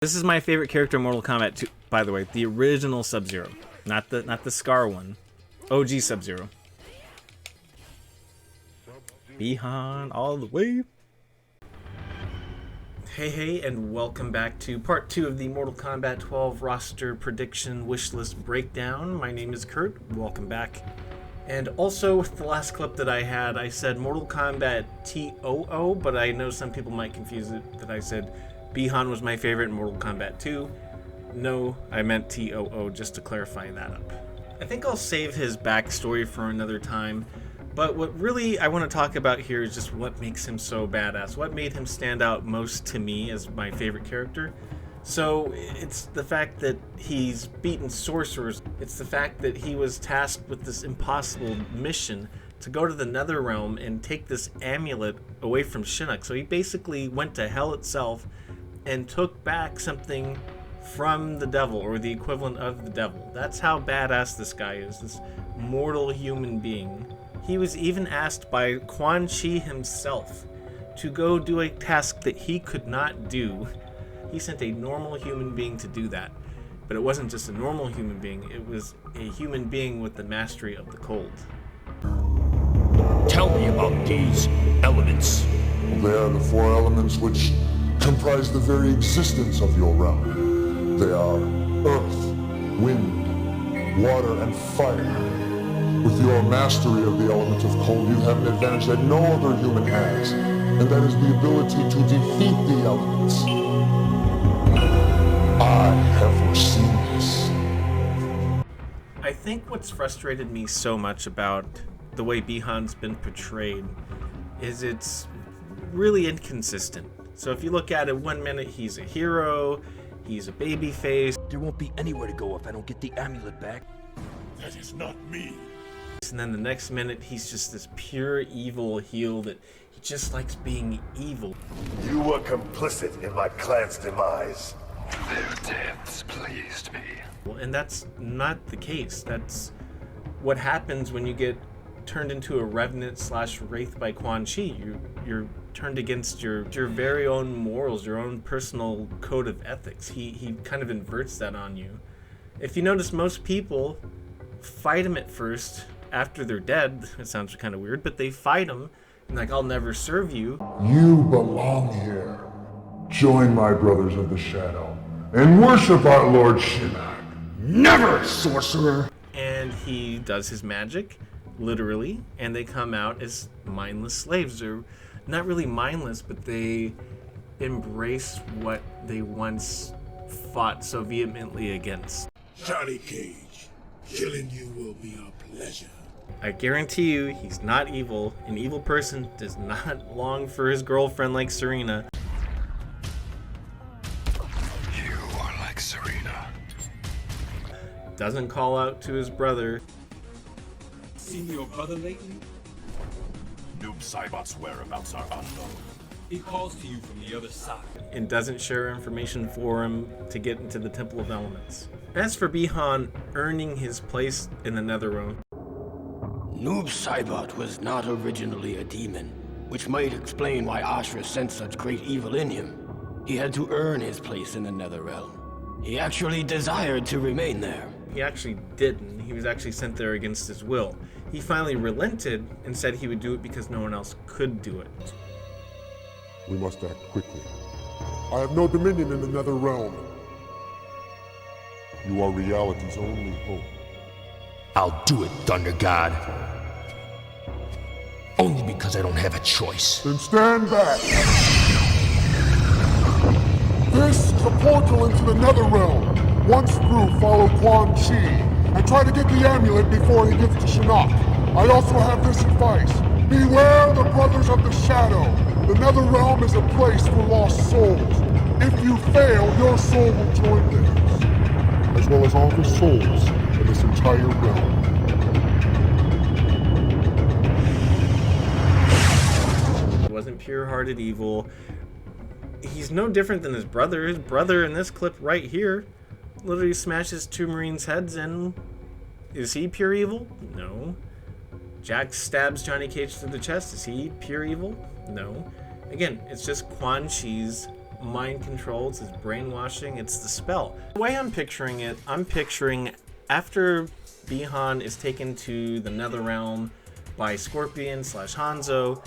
This is my favorite character in Mortal Kombat 2, by the way, the original Sub-Zero, not the Scar one. OG Sub-Zero. Bihan all the way. Hey, and welcome back to part 2 of the Mortal Kombat 12 roster prediction wishlist breakdown. My name is Kurt, welcome back. And also, with the last clip that I had, I said Mortal Kombat TOO, but I know some people might confuse it that I said Bihan was my favorite in Mortal Kombat 2. No, I meant TOO, just to clarify that up. I think I'll save his backstory for another time, but what really I want to talk about here is just what makes him so badass, what made him stand out most to me as my favorite character. So it's the fact that he's beaten sorcerers, it's the fact that he was tasked with this impossible mission to go to the Netherrealm and take this amulet away from Shinnok. So he basically went to hell itself and took back something from the devil, or the equivalent of the devil. That's how badass this guy is, this mortal human being. He was even asked by Quan Chi himself to go do a task that he could not do. He sent a normal human being to do that. But it wasn't just a normal human being, it was a human being with the mastery of the cold. Tell me about these elements. They are the four elements which comprise the very existence of your realm. They are earth, wind, water, and fire. With your mastery of the element of cold, you have an advantage that no other human has, and that is the ability to defeat the elements. I have foreseen this. I think what's frustrated me so much about the way Bihan's been portrayed is it's really inconsistent. So if you look at it, 1 minute he's a hero, he's a babyface. There won't be anywhere to go if I don't get the amulet back. That is not me. And then the next minute he's just this pure evil heel that he just likes being evil. You were complicit in my clan's demise. Their deaths pleased me. And that's not the case. That's what happens when you get turned into a revenant / wraith by Quan Chi. You're turned against your very own morals, your own personal code of ethics. He kind of inverts that on you. If you notice, most people fight him at first. After they're dead, it sounds kind of weird, but they fight him and like, I'll never serve you. You belong here. Join my brothers of the shadow and worship our Lord Shinnok. Never, sorcerer! And he does his magic, literally, and they come out as mindless slaves. They're not really mindless, but they embrace what they once fought so vehemently against. Johnny Cage, killing you will be a pleasure. I guarantee you, he's not evil. An evil person does not long for his girlfriend like Serena. You are like Serena. Doesn't call out to his brother. Seen your brother lately? Noob Saibot's whereabouts are unknown. He calls to you from the other side. And doesn't share information for him to get into the Temple of Elements. As for Bihan earning his place in the Netherrealm, Noob Saibot was not originally a demon, which might explain why Ashra sent such great evil in him. He had to earn his place in the Netherrealm. He actually desired to remain there. he actually didn't. He was actually sent there against his will. He finally relented and said he would do it because no one else could do it. We must act quickly. I have no dominion in the Netherrealm. You are reality's only hope. I'll do it, Thunder God. Only because I don't have a choice. Then stand back! This is the portal into the Netherrealm. Once through, follow Quan Chi, and try to get the amulet before he gets to Shinnok. I also have this advice. Beware the Brothers of the Shadow. The Netherrealm is a place for lost souls. If you fail, your soul will join theirs, as well as all the souls in this entire realm. He wasn't pure-hearted evil. He's no different than his brother. His brother in this clip right here literally smashes two Marines' heads in. Is he pure evil? No. Jack stabs Johnny Cage through the chest. Is he pure evil? No. Again, it's just Quan Chi's mind control, it's his brainwashing, it's the spell. The way I'm picturing it, I'm picturing after Bi-Han is taken to the Netherrealm by Scorpion / Hanzo,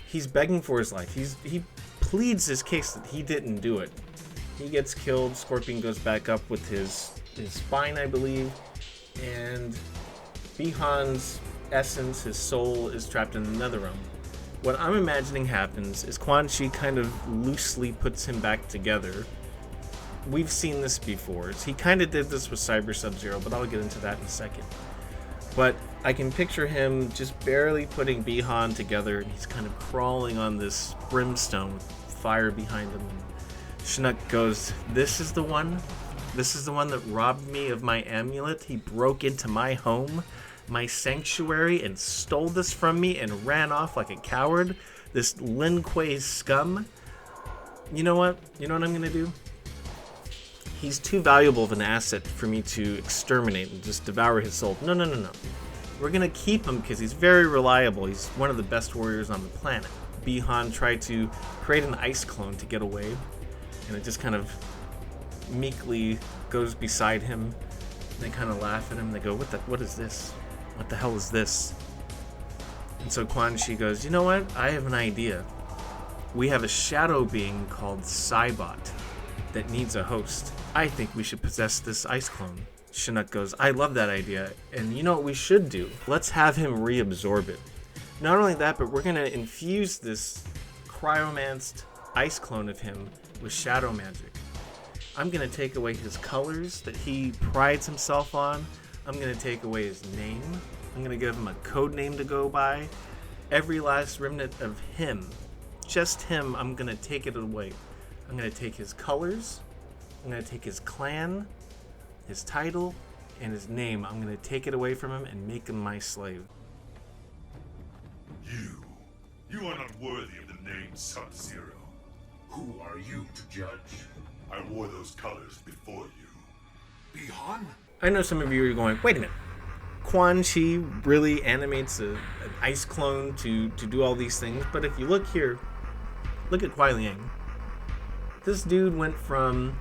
he's begging for his life. He pleads his case that he didn't do it. He gets killed, Scorpion goes back up with his spine, I believe, and Bi-Han's essence, his soul, is trapped in the Netherrealm. What I'm imagining happens is Quan Chi kind of loosely puts him back together. We've seen this before. He kind of did this with Cyber Sub-Zero, but I'll get into that in a second. But I can picture him just barely putting Bi-Han together, and he's kind of crawling on this brimstone with fire behind him. And Shinnok goes, "This is the one? This is the one that robbed me of my amulet? He broke into my home, my sanctuary, and stole this from me and ran off like a coward? This Lin Kuei scum? You know what? You know what I'm gonna do? He's too valuable of an asset for me to exterminate and just devour his soul. No. We're gonna keep him because he's very reliable. He's one of the best warriors on the planet." Bi-Han tried to create an ice clone to get away, and it just kind of meekly goes beside him. They kind of laugh at him. They go, what is this? What the hell is this? And so Quan Chi goes, "You know what? I have an idea. We have a shadow being called Saibot that needs a host. I think we should possess this ice clone." Shinnok goes, "I love that idea. And you know what we should do? Let's have him reabsorb it. Not only that, but we're going to infuse this cryomanced ice clone of him with shadow magic. I'm going to take away his colors that he prides himself on. I'm going to take away his name. I'm going to give him a code name to go by. Every last remnant of him, just him, I'm going to take it away. I'm going to take his colors. I'm going to take his clan, his title, and his name. I'm going to take it away from him and make him my slave." You are not worthy of the name Sub-Zero. Who are you to judge? I wore those colors before you. Bi-Han? I know some of you are going, wait a minute. Quan Chi really animates an ice clone to do all these things, but if you look here, look at Kuai Liang. This dude went from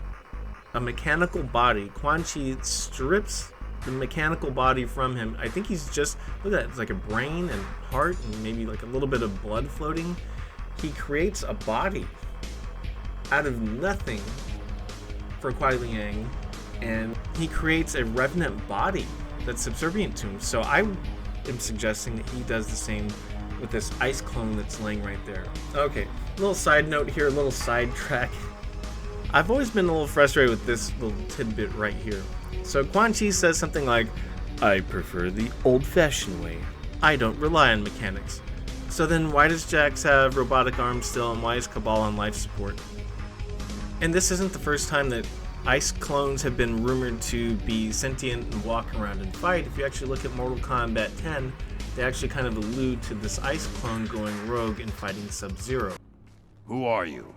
a mechanical body. Quan Chi strips the mechanical body from him. I think he's just, look at that, it's like a brain and heart and maybe like a little bit of blood floating. He creates a body out of nothing for Kuai Liang, and he creates a revenant body that's subservient to him. So I am suggesting that he does the same with this ice clone that's laying right there. Okay, little side note here, a little sidetrack. I've always been a little frustrated with this little tidbit right here. So Quan Chi says something like, "I prefer the old-fashioned way. I don't rely on mechanics." So then why does Jax have robotic arms still, and why is Cabal on life support? And this isn't the first time that ice clones have been rumored to be sentient and walk around and fight. If you actually look at Mortal Kombat 10, they actually kind of allude to this ice clone going rogue and fighting Sub-Zero. Who are you?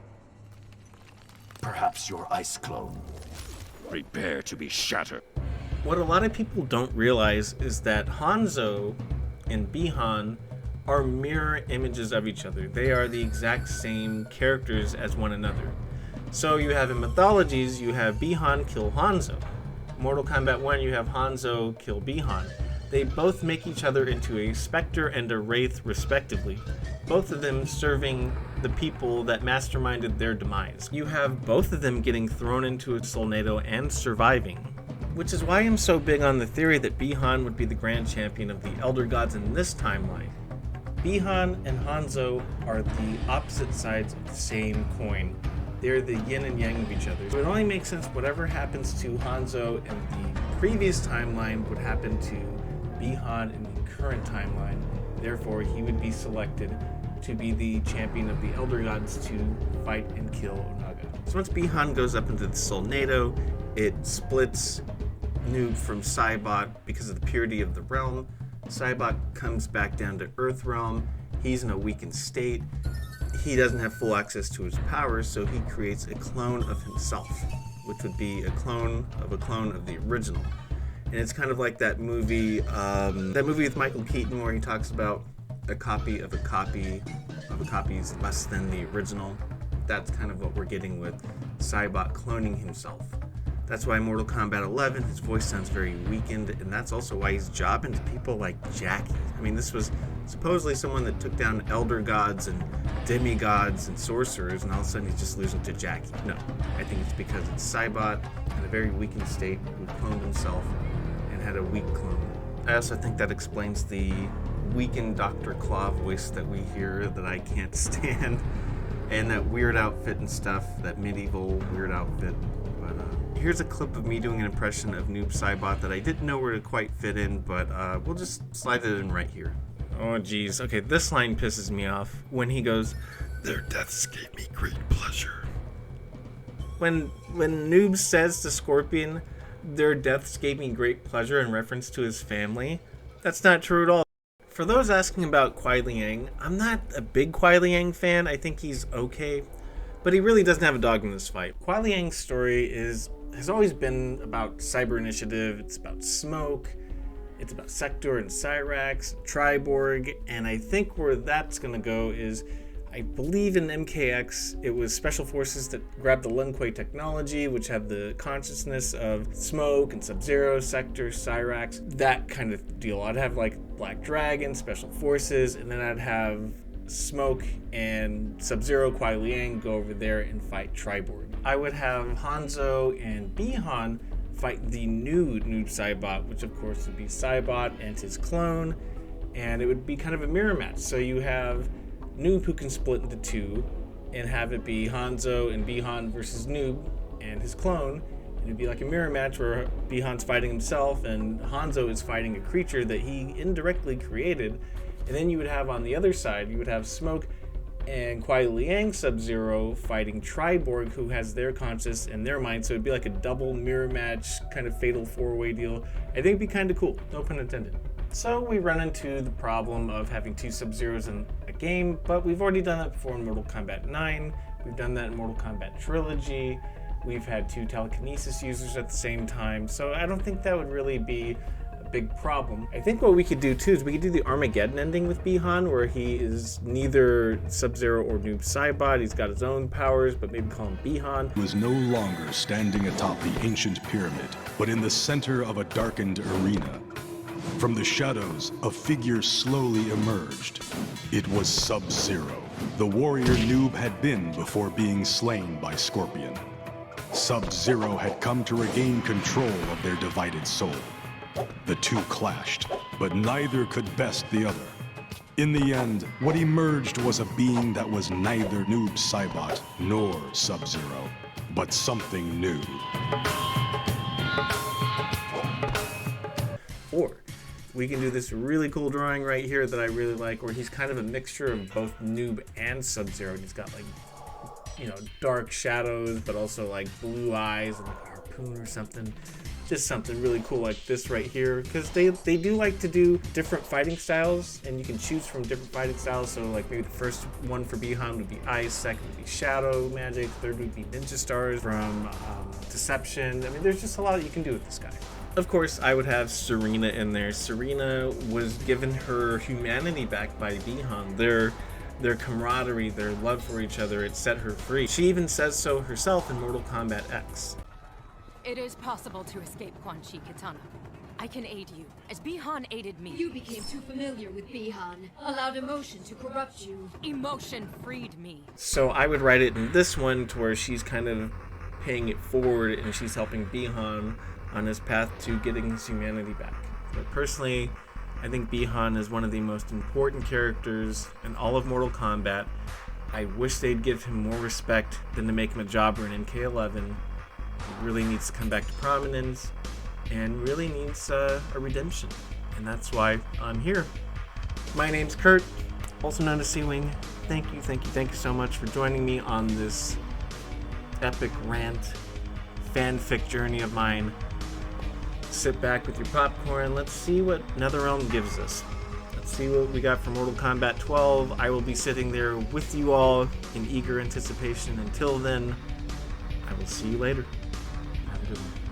Perhaps your ice clone. Prepare to be shattered. What a lot of people don't realize is that Hanzo and Bi-Han are mirror images of each other. They are the exact same characters as one another. So you have in mythologies, you have Bi-Han kill Hanzo. Mortal Kombat 1, you have Hanzo kill Bi-Han. They both make each other into a Spectre and a Wraith respectively, both of them serving the people that masterminded their demise. You have both of them getting thrown into a Solnado and surviving, which is why I'm so big on the theory that Bi-Han would be the grand champion of the Elder Gods in this timeline. Bi-Han and Hanzo are the opposite sides of the same coin. They're the yin and yang of each other. So it only makes sense whatever happens to Hanzo in the previous timeline would happen to Bi-Han in the current timeline. Therefore, he would be selected to be the champion of the Elder Gods to fight and kill Onaga. So once Bi-Han goes up into the Solnado, it splits Noob from Saibot because of the purity of the realm. Saibot comes back down to Earthrealm. He's in a weakened state. He doesn't have full access to his powers, so he creates a clone of himself, which would be a clone of the original. And it's kind of like that movie with Michael Keaton where he talks about a copy of a copy of a copy is less than the original. think that's kind of what we're getting with Saibot cloning himself. That's why Mortal Kombat 11, his voice sounds very weakened, and that's also why he's jobbing to people like Jackie. I mean, this was supposedly someone that took down elder gods and demigods and sorcerers, and all of a sudden he's just losing to Jackie. No, I think it's because it's Saibot in a very weakened state who cloned himself and had a weak clone. I also think that explains the weakened Dr. Claw voice that we hear that I can't stand, and that weird outfit and stuff, that medieval weird outfit. But here's a clip of me doing an impression of Noob Saibot that I didn't know where to quite fit in, but we'll just slide it in right here. Oh geez, okay, this line pisses me off when he goes, Their deaths gave me great pleasure. When Noob says to Scorpion, their deaths gave me great pleasure in reference to his family, that's not true at all. For those asking about Kuai Liang, I'm not a big Kuai Liang fan. I think he's okay, but he really doesn't have a dog in this fight. Kuai Liang's story has always been about Cyber Initiative, it's about Smoke, it's about Sector and Cyrax, Triborg, and I think where that's gonna go is, I believe in MKX, it was Special Forces that grabbed the Lin Kuei technology, which had the consciousness of Smoke and Sub-Zero, Sector, Cyrax, that kind of deal. I'd have like Black Dragon, Special Forces, and then I'd have Smoke and Sub-Zero, Kuai Liang go over there and fight Triborg. I would have Hanzo and Bi-Han fight the new Noob Saibot, which of course would be Saibot and his clone, and it would be kind of a mirror match. So you have Noob who can split into two and have it be Hanzo and Bi-Han versus Noob and his clone. And it'd be like a mirror match where Bi-Han's fighting himself and Hanzo is fighting a creature that he indirectly created. And then you would have on the other side, you would have Smoke and Kuai Liang Sub-Zero fighting Triborg, who has their conscious and their mind. So it'd be like a double mirror match, kind of fatal four-way deal. I think it'd be kind of cool, no pun intended. So we run into the problem of having two Sub-Zeros in a game, but we've already done that before in Mortal Kombat 9. We've done that in Mortal Kombat Trilogy. We've had two telekinesis users at the same time, so I don't think that would really be a big problem. I think what we could do too is we could do the Armageddon ending with Bi-Han, where he is neither Sub-Zero or Noob Saibot. He's got his own powers, but maybe call him Bi-Han. He was no longer standing atop the ancient pyramid, but in the center of a darkened arena. From the shadows, a figure slowly emerged. It was Sub-Zero, the warrior Noob had been before being slain by Scorpion. Sub-Zero had come to regain control of their divided soul. The two clashed, but neither could best the other. In the end, what emerged was a being that was neither Noob Saibot nor Sub-Zero, but something new. Or we can do this really cool drawing right here that I really like, where he's kind of a mixture of both Noob and Sub-Zero. He's got like, you know, dark shadows, but also like blue eyes and like a harpoon or something. Just something really cool like this right here, because they do like to do different fighting styles, and you can choose from different fighting styles. So like maybe the first one for Bi-Han would be Ice, second would be Shadow Magic, third would be Ninja Stars from Deception. I mean, there's just a lot that you can do with this guy. Of course, I would have Serena in there. Serena was given her humanity back by Bi-Han. Their camaraderie, their love for each other, it set her free. She even says so herself in Mortal Kombat X. It is possible to escape Quan Chi Katana. I can aid you, as Bi-Han aided me. You became too familiar with Bi-Han, allowed emotion to corrupt you. Emotion freed me. So I would write it in this one to where she's kind of paying it forward and she's helping Bi-Han on his path to getting his humanity back. But personally, I think Bi-Han is one of the most important characters in all of Mortal Kombat. I wish they'd give him more respect than to make him a jobber in MK11. He really needs to come back to prominence and really needs a redemption. And that's why I'm here. My name's Kurt, also known as Sea-Wing. Thank you so much for joining me on this epic rant, fanfic journey of mine. Sit back with your popcorn. Let's see what Netherrealm gives us. Let's see what we got for Mortal Kombat 12. I will be sitting there with you all in eager anticipation. Until then, I will see you later. Have a good one.